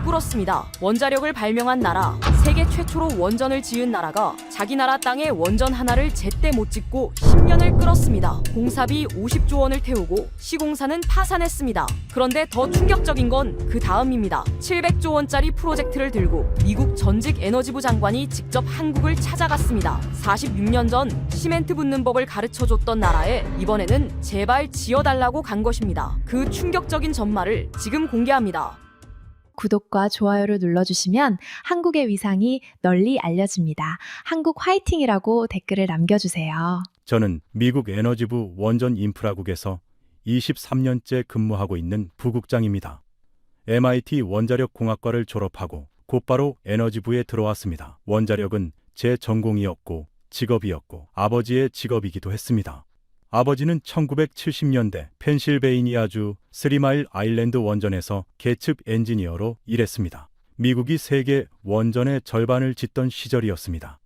꿇었습니다. 원자력을 발명한 나라, 세계 최초로 원전을 지은 나라가 자기 나라 땅에 원전 하나를 제때 못 짓고 10년을 끌었습니다. 공사비 50조 원을 태우고 시공사는 파산했습니다. 그런데 더 충격적인 건 그 다음입니다. 700조 원짜리 프로젝트를 들고 미국 전직 에너지부 장관이 직접 한국을 찾아갔습니다. 46년 전 시멘트 붓는 법을 가르쳐줬던 나라에 이번에는 제발 지어달라고 간 것입니다. 그 충격적인 전말을 지금 공개합니다. 구독과 좋아요를 눌러주시면 한국의 위상이 널리 알려집니다. 한국 화이팅이라고 댓글을 남겨주세요. 저는 미국 에너지부 원전 인프라국에서 23년째 근무하고 있는 부국장입니다. MIT 원자력공학과를 졸업하고 곧바로 에너지부에 들어왔습니다. 원자력은 제 전공이었고 직업이었고 아버지의 직업이기도 했습니다. 아버지는 1970년대 펜실베이니아주 스리마일 아일랜드 원전에서 계측 엔지니어로 일했습니다. 미국이 세계 원전의 절반을 짓던 시절이었습니다.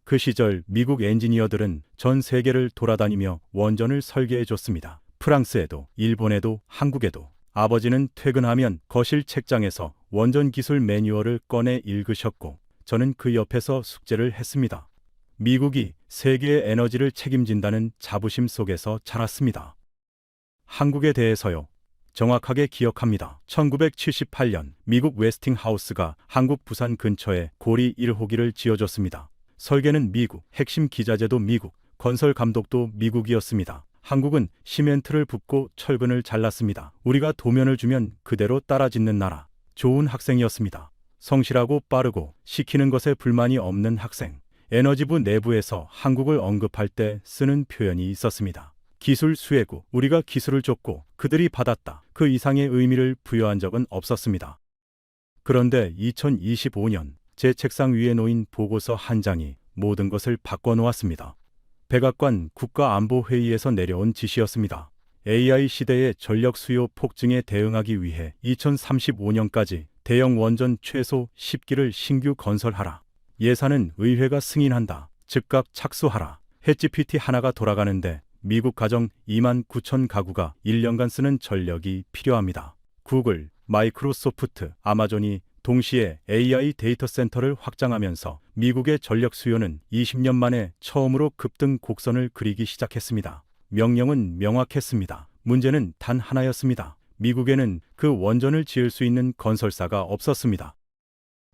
그 시절 미국 엔지니어들은 전 세계를 돌아다니며 원전을 설계해줬습니다. 프랑스에도, 일본에도, 한국에도. 아버지는 퇴근하면 거실 책장에서 원전 기술 매뉴얼을 꺼내 읽으셨고 저는 그 옆에서 숙제를 했습니다. 미국이 세계의 에너지를 책임진다는 자부심 속에서 자랐습니다. 한국에 대해서요. 정확하게 기억합니다. 1978년 미국 웨스팅하우스가 한국 부산 근처에 고리 1호기를 지어줬습니다. 설계는 미국, 핵심 기자재도 미국, 건설 감독도 미국이었습니다. 한국은 시멘트를 붓고 철근을 잘랐습니다. 우리가 도면을 주면 그대로 따라 짓는 나라. 좋은 학생이었습니다. 성실하고 빠르고 시키는 것에 불만이 없는 학생. 에너지부 내부에서 한국을 언급할 때 쓰는 표현이 있었습니다. 기술 수혜국, 우리가 기술을 줬고 그들이 받았다. 그 이상의 의미를 부여한 적은 없었습니다. 그런데 2025년 제 책상 위에 놓인 보고서 한 장이 모든 것을 바꿔놓았습니다. 백악관 국가안보회의에서 내려온 지시였습니다. AI 시대의 전력 수요 폭증에 대응하기 위해 2035년까지 대형 원전 최소 10기를 신규 건설하라. 예산은 의회가 승인한다. 즉각 착수하라. 챗GPT 하나가 돌아가는데 미국 가정 2만 9천 가구가 1년간 쓰는 전력이 필요합니다. 구글, 마이크로소프트, 아마존이 동시에 AI 데이터 센터를 확장하면서 미국의 전력 수요는 20년 만에 처음으로 급등 곡선을 그리기 시작했습니다. 명령은 명확했습니다. 문제는 단 하나였습니다. 미국에는 그 원전을 지을 수 있는 건설사가 없었습니다.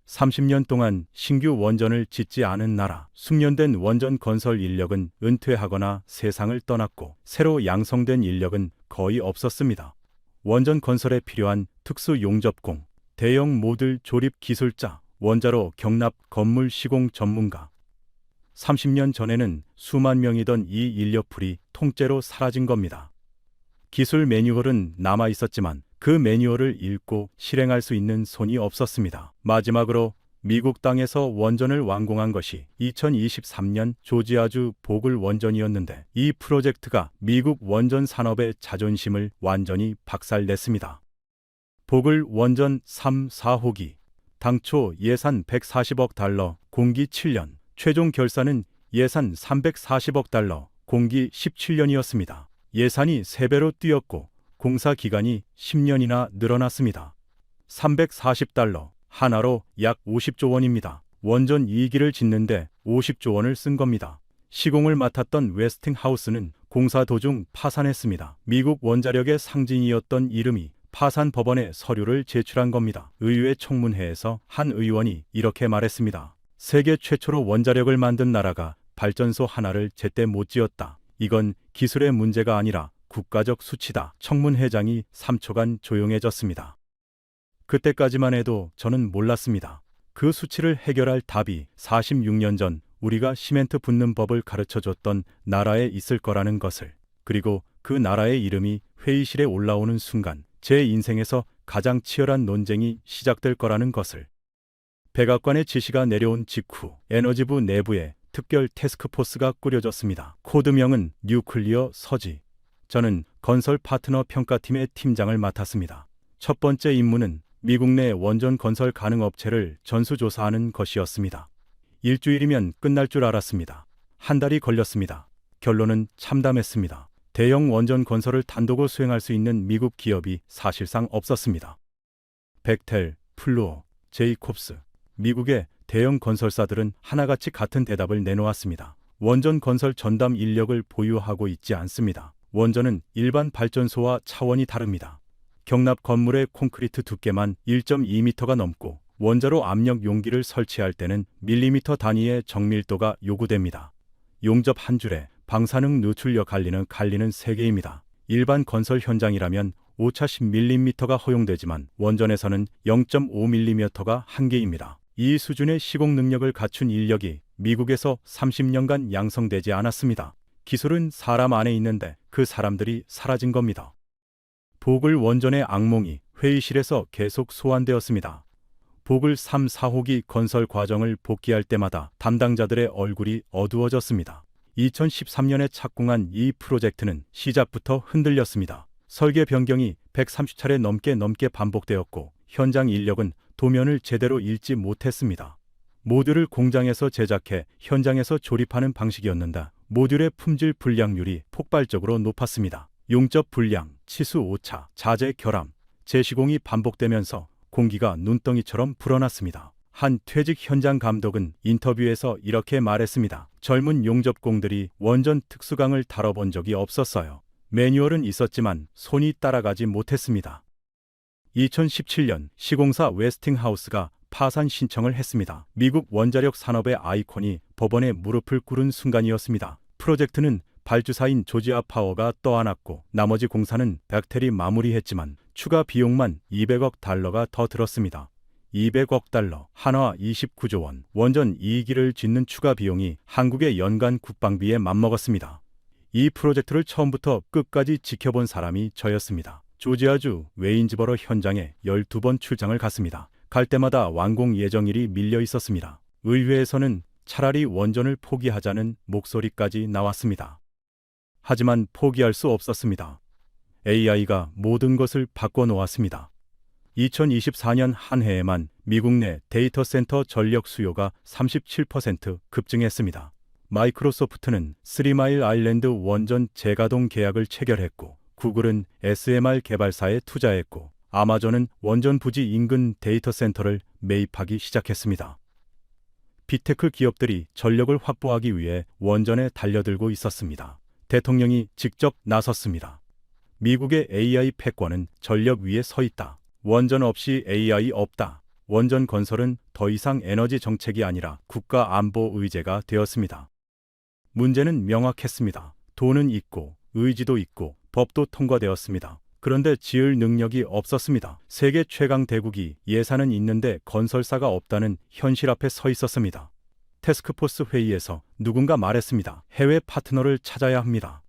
30년 동안 신규 원전을 짓지 않은 나라, 숙련된 원전 건설 인력은 은퇴하거나 세상을 떠났고 새로 양성된 인력은 거의 없었습니다. 원전 건설에 필요한 특수 용접공, 대형 모듈 조립 기술자, 원자로 경납 건물 시공 전문가. 30년 전에는 수만 명이던 이 인력풀이 통째로 사라진 겁니다. 기술 매뉴얼은 남아 있었지만 그 매뉴얼을 읽고 실행할 수 있는 손이 없었습니다. 마지막으로 미국 땅에서 원전을 완공한 것이 2023년 조지아주 보글 원전이었는데 이 프로젝트가 미국 원전 산업의 자존심을 완전히 박살냈습니다. 보글 원전 3, 4호기. 당초 예산 140억 달러, 공기 7년. 최종 결산은 예산 340억 달러, 공기 17년이었습니다. 예산이 3배로 뛰었고 공사 기간이 10년이나 늘어났습니다. 340달러, 하나로 약 50조 원입니다. 원전 2기를 짓는데 50조 원을 쓴 겁니다. 시공을 맡았던 웨스팅하우스는 공사 도중 파산했습니다. 미국 원자력의 상징이었던 이름이 파산 법원에 서류를 제출한 겁니다. 의회 청문회에서 한 의원이 이렇게 말했습니다. 세계 최초로 원자력을 만든 나라가 발전소 하나를 제때 못 지었다. 이건 기술의 문제가 아니라 국가적 수치다. 청문회장이 3초간 조용해졌습니다. 그때까지만 해도 저는 몰랐습니다. 그 수치를 해결할 답이 46년 전 우리가 시멘트 붓는 법을 가르쳐줬던 나라에 있을 거라는 것을, 그리고 그 나라의 이름이 회의실에 올라오는 순간 제 인생에서 가장 치열한 논쟁이 시작될 거라는 것을. 백악관의 지시가 내려온 직후 에너지부 내부에 특별 태스크포스가 꾸려졌습니다. 코드명은 뉴클리어 서지. 저는 건설 파트너 평가팀의 팀장을 맡았습니다. 첫 번째 임무는 미국 내 원전 건설 가능 업체를 전수조사하는 것이었습니다. 일주일이면 끝날 줄 알았습니다. 한 달이 걸렸습니다. 결론은 참담했습니다. 대형 원전 건설을 단독으로 수행할 수 있는 미국 기업이 사실상 없었습니다. 벡텔, 플루어, 제이콥스, 미국의 대형 건설사들은 하나같이 같은 대답을 내놓았습니다. 원전 건설 전담 인력을 보유하고 있지 않습니다. 원전은 일반 발전소와 차원이 다릅니다. 경납 건물의 콘크리트 두께만 1.2m가 넘고 원자로 압력 용기를 설치할 때는 밀리미터 단위의 정밀도가 요구됩니다. 용접 한 줄에 방사능 누출력 갈리는 3개입니다. 일반 건설 현장이라면 오차 10mm가 허용되지만 원전에서는 0.5mm가 한계입니다. 이 수준의 시공 능력을 갖춘 인력이 미국에서 30년간 양성되지 않았습니다. 기술은 사람 안에 있는데 그 사람들이 사라진 겁니다. 보글 원전의 악몽이 회의실에서 계속 소환되었습니다. 보글 3, 4호기 건설 과정을 복귀할 때마다 담당자들의 얼굴이 어두워졌습니다. 2013년에 착공한 이 프로젝트는 시작부터 흔들렸습니다. 설계 변경이 130차례 넘게 반복되었고 현장 인력은 도면을 제대로 읽지 못했습니다. 모듈을 공장에서 제작해 현장에서 조립하는 방식이었는데 모듈의 품질 불량률이 폭발적으로 높았습니다. 용접 불량, 치수 오차, 자재 결함, 재시공이 반복되면서 공기가 눈덩이처럼 불어났습니다. 한 퇴직 현장 감독은 인터뷰에서 이렇게 말했습니다. 젊은 용접공들이 원전 특수강을 다뤄본 적이 없었어요. 매뉴얼은 있었지만 손이 따라가지 못했습니다. 2017년 시공사 웨스팅하우스가 파산 신청을 했습니다. 미국 원자력 산업의 아이콘이 법원에 무릎을 꿇은 순간이었습니다. 프로젝트는 발주사인 조지아 파워가 떠안았고 나머지 공사는 벡텔이 마무리했지만 추가 비용만 200억 달러가 더 들었습니다. 200억 달러, 한화 29조 원, 원전 2기를 짓는 추가 비용이 한국의 연간 국방비에 맞먹었습니다. 이 프로젝트를 처음부터 끝까지 지켜본 사람이 저였습니다. 조지아주 웨인즈버러 현장에 12번 출장을 갔습니다. 갈 때마다 완공 예정일이 밀려 있었습니다. 의회에서는 차라리 원전을 포기하자는 목소리까지 나왔습니다. 하지만 포기할 수 없었습니다. AI가 모든 것을 바꿔놓았습니다. 2024년 한 해에만 미국 내 데이터 센터 전력 수요가 37% 급증했습니다. 마이크로소프트는 3마일 아일랜드 원전 재가동 계약을 체결했고 구글은 SMR 개발사에 투자했고 아마존은 원전 부지 인근 데이터 센터를 매입하기 시작했습니다. 빅테크 기업들이 전력을 확보하기 위해 원전에 달려들고 있었습니다. 대통령이 직접 나섰습니다. 미국의 AI 패권은 전력 위에 서 있다. 원전 없이 AI 없다. 원전 건설은 더 이상 에너지 정책이 아니라 국가 안보 의제가 되었습니다. 문제는 명확했습니다. 돈은 있고 의지도 있고 법도 통과되었습니다. 그런데 지을 능력이 없었습니다. 세계 최강 대국이 예산은 있는데 건설사가 없다는 현실 앞에 서 있었습니다. 태스크포스 회의에서 누군가 말했습니다. 해외 파트너를 찾아야 합니다.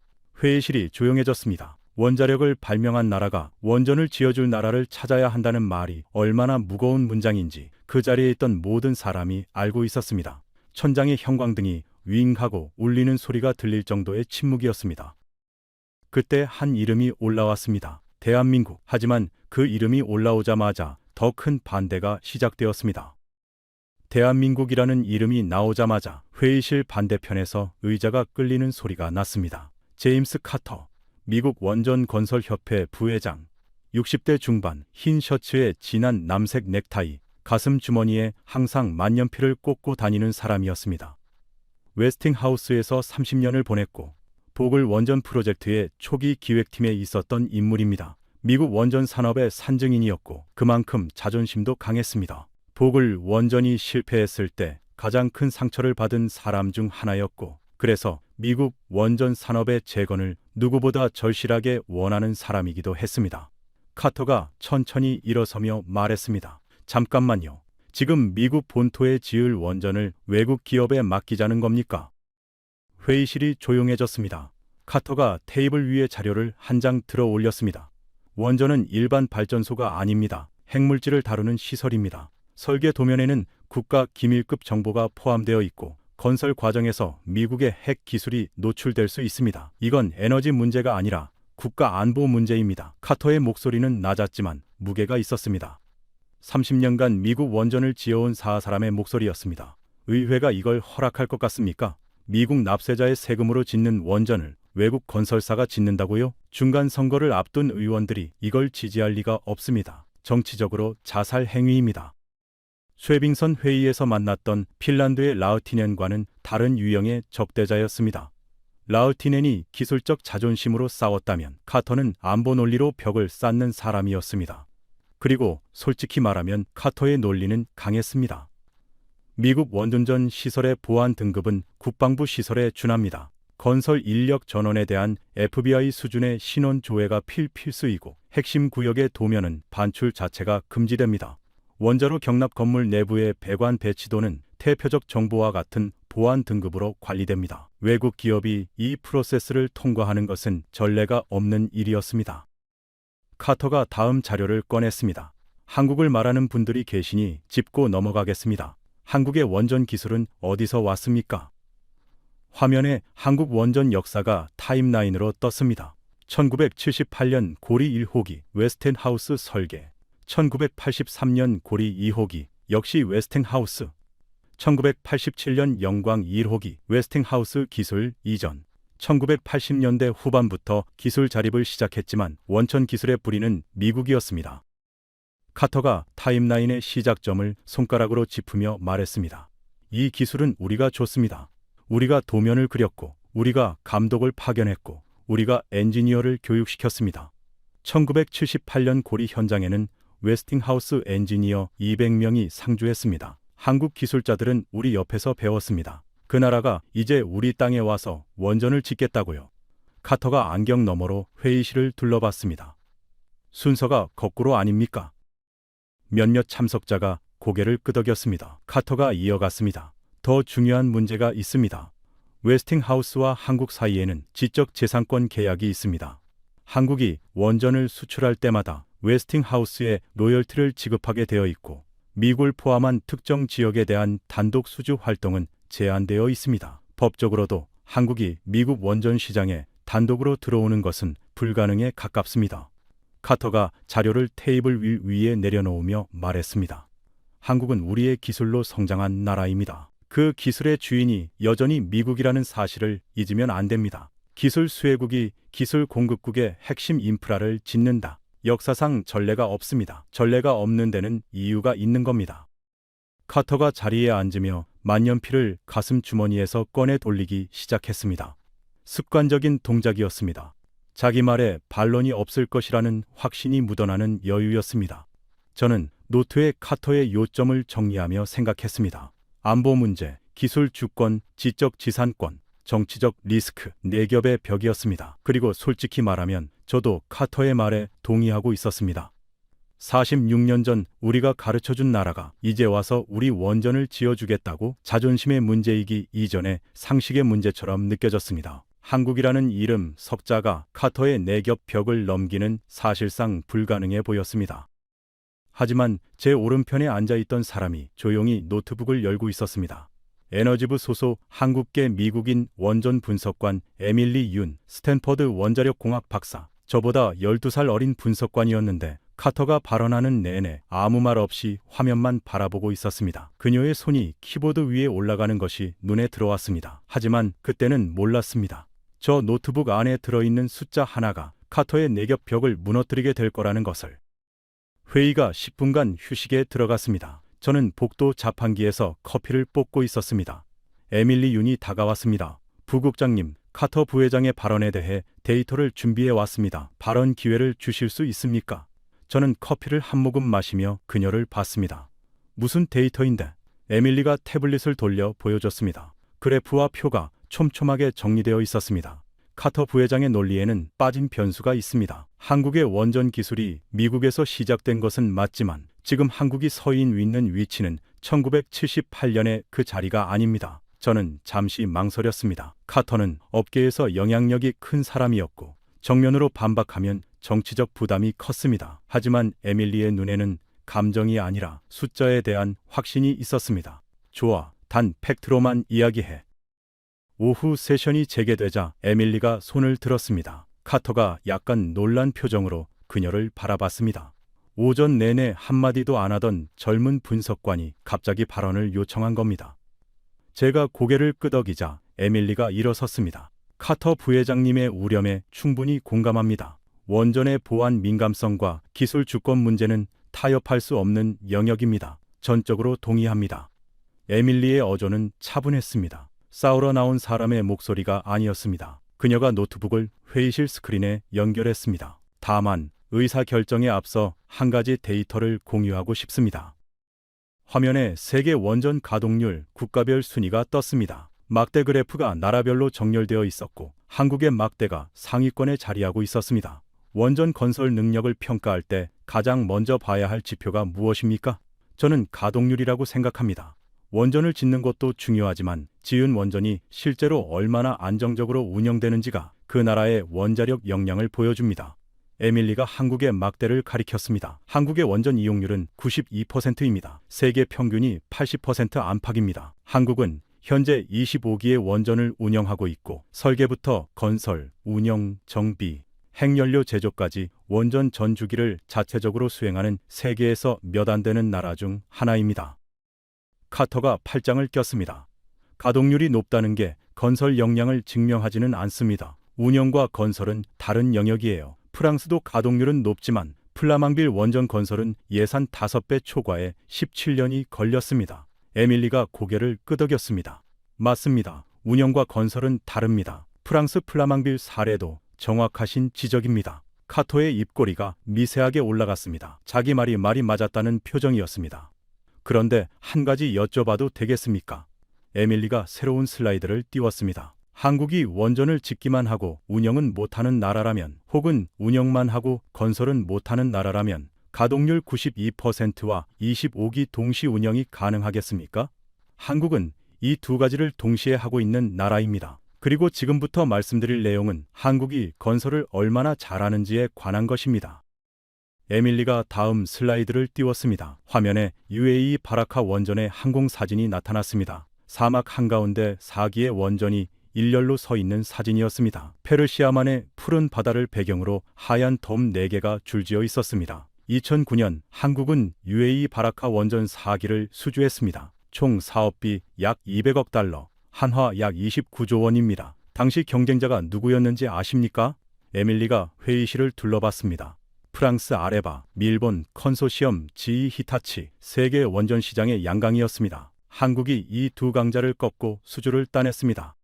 회의실이 조용해졌습니다. 원자력을 발명한 나라가 원전을 지어줄 나라를 찾아야 한다는 말이 얼마나 무거운 문장인지 그 자리에 있던 모든 사람이 알고 있었습니다. 천장의 형광등이 윙하고 울리는 소리가 들릴 정도의 침묵이었습니다. 그때 한 이름이 올라왔습니다. 대한민국. 하지만 그 이름이 올라오자마자 더 큰 반대가 시작되었습니다. 대한민국이라는 이름이 나오자마자 회의실 반대편에서 의자가 끌리는 소리가 났습니다. 제임스 카터, 미국 원전건설협회 부회장, 60대 중반, 흰 셔츠에 진한 남색 넥타이, 가슴 주머니에 항상 만년필을 꽂고 다니는 사람이었습니다. 웨스팅하우스에서 30년을 보냈고 보글 원전 프로젝트의 초기 기획팀에 있었던 인물입니다. 미국 원전 산업의 산증인이었고 그만큼 자존심도 강했습니다. 보글 원전이 실패했을 때 가장 큰 상처를 받은 사람 중 하나였고 그래서 미국 원전 산업의 재건을 누구보다 절실하게 원하는 사람이기도 했습니다. 카터가 천천히 일어서며 말했습니다. 잠깐만요. 지금 미국 본토에 지을 원전을 외국 기업에 맡기자는 겁니까? 회의실이 조용해졌습니다. 카터가 테이블 위에 자료를 한 장 들어 올렸습니다. 원전은 일반 발전소가 아닙니다. 핵물질을 다루는 시설입니다. 설계 도면에는 국가 기밀급 정보가 포함되어 있고 건설 과정에서 미국의 핵 기술이 노출될 수 있습니다. 이건 에너지 문제가 아니라 국가 안보 문제입니다. 카터의 목소리는 낮았지만 무게가 있었습니다. 30년간 미국 원전을 지어온 사람의 목소리였습니다. 의회가 이걸 허락할 것 같습니까? 미국 납세자의 세금으로 짓는 원전을 외국 건설사가 짓는다고요? 중간 선거를 앞둔 의원들이 이걸 지지할 리가 없습니다. 정치적으로 자살 행위입니다. 쇠빙선 회의에서 만났던 핀란드의 라우티넨과는 다른 유형의 적대자였습니다. 라우티넨이 기술적 자존심으로 싸웠다면 카터는 안보 논리로 벽을 쌓는 사람이었습니다. 그리고 솔직히 말하면 카터의 논리는 강했습니다. 미국 원전전 시설의 보안 등급은 국방부 시설에 준합니다. 건설 인력 전원에 대한 FBI 수준의 신원 조회가 필수이고 핵심 구역의 도면은 반출 자체가 금지됩니다. 원자로 경납 건물 내부의 배관 배치도는 대표적 정보와 같은 보안 등급으로 관리됩니다. 외국 기업이 이 프로세스를 통과하는 것은 전례가 없는 일이었습니다. 카터가 다음 자료를 꺼냈습니다. 한국을 말하는 분들이 계시니 짚고 넘어가겠습니다. 한국의 원전 기술은 어디서 왔습니까? 화면에 한국 원전 역사가 타임라인으로 떴습니다. 1978년 고리 1호기 웨스팅하우스 설계, 1983년 고리 2호기 역시 웨스팅하우스, 1987년 영광 1호기 웨스팅하우스 기술 이전, 1980년대 후반부터 기술 자립을 시작했지만 원천 기술의 뿌리는 미국이었습니다. 카터가 타임라인의 시작점을 손가락으로 짚으며 말했습니다. 이 기술은 우리가 줬습니다. 우리가 도면을 그렸고, 우리가 감독을 파견했고, 우리가 엔지니어를 교육시켰습니다. 1978년 고리 현장에는 웨스팅하우스 엔지니어 200명이 상주했습니다. 한국 기술자들은 우리 옆에서 배웠습니다. 그 나라가 이제 우리 땅에 와서 원전을 짓겠다고요. 카터가 안경 너머로 회의실을 둘러봤습니다. 순서가 거꾸로 아닙니까? 몇몇 참석자가 고개를 끄덕였습니다. 카터가 이어갔습니다. 더 중요한 문제가 있습니다. 웨스팅하우스와 한국 사이에는 지적재산권 계약이 있습니다. 한국이 원전을 수출할 때마다 웨스팅하우스에 로열티를 지급하게 되어 있고 미국을 포함한 특정 지역에 대한 단독 수주 활동은 제한되어 있습니다. 법적으로도 한국이 미국 원전 시장에 단독으로 들어오는 것은 불가능에 가깝습니다. 카터가 자료를 테이블 위에 내려놓으며 말했습니다. 한국은 우리의 기술로 성장한 나라입니다. 그 기술의 주인이 여전히 미국이라는 사실을 잊으면 안 됩니다. 기술 수혜국이 기술 공급국의 핵심 인프라를 짓는다. 역사상 전례가 없습니다. 전례가 없는 데는 이유가 있는 겁니다. 카터가 자리에 앉으며 만년필을 가슴 주머니에서 꺼내 돌리기 시작했습니다. 습관적인 동작이었습니다. 자기 말에 반론이 없을 것이라는 확신이 묻어나는 여유였습니다. 저는 노트에 카터의 요점을 정리하며 생각했습니다. 안보 문제, 기술 주권, 지적 지산권, 정치적 리스크, 네 겹의 벽이었습니다. 그리고 솔직히 말하면 저도 카터의 말에 동의하고 있었습니다. 46년 전 우리가 가르쳐준 나라가 이제 와서 우리 원전을 지어주겠다고 자존심의 문제이기 이전에 상식의 문제처럼 느껴졌습니다. 한국이라는 이름 석자가 카터의 네 겹 벽을 넘기는 사실상 불가능해 보였습니다. 하지만 제 오른편에 앉아있던 사람이 조용히 노트북을 열고 있었습니다. 에너지부 소속 한국계 미국인 원전 분석관 에밀리 윤, 스탠퍼드 원자력공학 박사. 저보다 12살 어린 분석관이었는데 카터가 발언하는 내내 아무 말 없이 화면만 바라보고 있었습니다. 그녀의 손이 키보드 위에 올라가는 것이 눈에 들어왔습니다. 하지만 그때는 몰랐습니다. 저 노트북 안에 들어있는 숫자 하나가 카터의 네 겹 벽을 무너뜨리게 될 거라는 것을. 회의가 10분간 휴식에 들어갔습니다. 저는 복도 자판기에서 커피를 뽑고 있었습니다. 에밀리 윤이 다가왔습니다. 부국장님, 카터 부회장의 발언에 대해 데이터를 준비해 왔습니다. 발언 기회를 주실 수 있습니까? 저는 커피를 한 모금 마시며 그녀를 봤습니다. 무슨 데이터인데? 에밀리가 태블릿을 돌려 보여줬습니다. 그래프와 표가 촘촘하게 정리되어 있었습니다. 카터 부회장의 논리에는 빠진 변수가 있습니다. 한국의 원전 기술이 미국에서 시작된 것은 맞지만 지금 한국이 서 있는 위치는 1978년의 그 자리가 아닙니다. 저는 잠시 망설였습니다. 카터는 업계에서 영향력이 큰 사람이었고 정면으로 반박하면 정치적 부담이 컸습니다. 하지만 에밀리의 눈에는 감정이 아니라 숫자에 대한 확신이 있었습니다. 좋아, 단 팩트로만 이야기해. 오후 세션이 재개되자 에밀리가 손을 들었습니다. 카터가 약간 놀란 표정으로 그녀를 바라봤습니다. 오전 내내 한마디도 안 하던 젊은 분석관이 갑자기 발언을 요청한 겁니다. 제가 고개를 끄덕이자 에밀리가 일어섰습니다. 카터 부회장님의 우려에 충분히 공감합니다. 원전의 보안 민감성과 기술 주권 문제는 타협할 수 없는 영역입니다. 전적으로 동의합니다. 에밀리의 어조는 차분했습니다. 싸우러 나온 사람의 목소리가 아니었습니다. 그녀가 노트북을 회의실 스크린에 연결했습니다. 다만 의사결정에 앞서 한 가지 데이터를 공유하고 싶습니다. 화면에 세계 원전 가동률 국가별 순위가 떴습니다. 막대 그래프가 나라별로 정렬되어 있었고 한국의 막대가 상위권에 자리하고 있었습니다. 원전 건설 능력을 평가할 때 가장 먼저 봐야 할 지표가 무엇입니까? 저는 가동률이라고 생각합니다. 원전을 짓는 것도 중요하지만 지은 원전이 실제로 얼마나 안정적으로 운영되는지가 그 나라의 원자력 역량을 보여줍니다. 에밀리가 한국의 막대를 가리켰습니다. 한국의 원전 이용률은 92%입니다. 세계 평균이 80% 안팎입니다. 한국은 현재 25기의 원전을 운영하고 있고 설계부터 건설, 운영, 정비, 핵연료 제조까지 원전 전 주기를 자체적으로 수행하는 세계에서 몇 안 되는 나라 중 하나입니다. 카터가 팔짱을 꼈습니다. 가동률이 높다는 게 건설 역량을 증명하지는 않습니다. 운영과 건설은 다른 영역이에요. 프랑스도 가동률은 높지만 플라망빌 원전 건설은 예산 5배 초과에 17년이 걸렸습니다. 에밀리가 고개를 끄덕였습니다. 맞습니다. 운영과 건설은 다릅니다. 프랑스 플라망빌 사례도 정확하신 지적입니다. 카토의 입꼬리가 미세하게 올라갔습니다. 자기 말이 맞았다는 표정이었습니다. 그런데 한 가지 여쭤봐도 되겠습니까? 에밀리가 새로운 슬라이드를 띄웠습니다. 한국이 원전을 짓기만 하고 운영은 못하는 나라라면 혹은 운영만 하고 건설은 못하는 나라라면 가동률 92%와 25기 동시 운영이 가능하겠습니까? 한국은 이 두 가지를 동시에 하고 있는 나라입니다. 그리고 지금부터 말씀드릴 내용은 한국이 건설을 얼마나 잘하는지에 관한 것입니다. 에밀리가 다음 슬라이드를 띄웠습니다. 화면에 UAE 바라카 원전의 항공 사진이 나타났습니다. 사막 한가운데 4기의 원전이 일렬로 서 있는 사진이었습니다. 페르시아만의 푸른 바다를 배경으로 하얀 돔 4개가 줄지어 있었습니다. 2009년 한국은 UAE 바라카 원전 4기를 수주했습니다. 총 사업비 약 200억 달러, 한화 약 29조 원입니다. 당시 경쟁자가 누구였는지 아십니까? 에밀리가 회의실을 둘러봤습니다. 프랑스 아레바, 일본 컨소시엄 GE 히타치, 세계 원전 시장의 양강이었습니다. 한국이 이 두 강자를 꺾고 수주를 따냈습니다.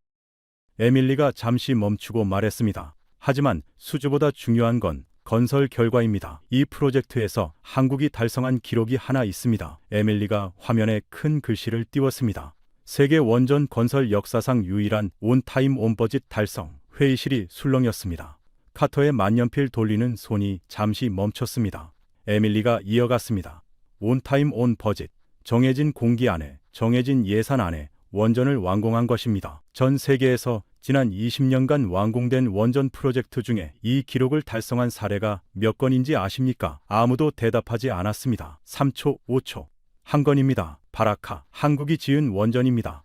에밀리가 잠시 멈추고 말했습니다. 하지만 수주보다 중요한 건 건설 결과입니다. 이 프로젝트에서 한국이 달성한 기록이 하나 있습니다. 에밀리가 화면에 큰 글씨를 띄웠습니다. 세계 원전 건설 역사상 유일한 온타임 온버짓 달성. 회의실이 술렁였습니다. 카터의 만년필 돌리는 손이 잠시 멈췄습니다. 에밀리가 이어갔습니다. 온타임 온버짓. 정해진 공기 안에, 정해진 예산 안에 원전을 완공한 것입니다. 전 세계에서 지난 20년간 완공된 원전 프로젝트 중에 이 기록을 달성한 사례가 몇 건인지 아십니까? 아무도 대답하지 않았습니다. 3초, 5초. 한 건입니다. 바라카, 한국이 지은 원전입니다.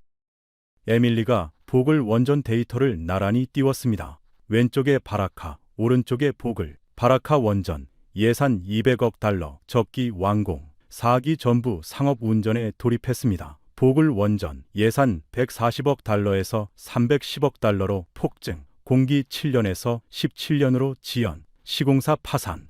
에밀리가 보글 원전 데이터를 나란히 띄웠습니다. 왼쪽에 바라카, 오른쪽에 보글. 바라카 원전, 예산 200억 달러, 적기 완공, 4기 전부 상업 운전에 돌입했습니다. 보글 원전, 예산 140억 달러에서 310억 달러로 폭증, 공기 7년에서 17년으로 지연, 시공사 파산.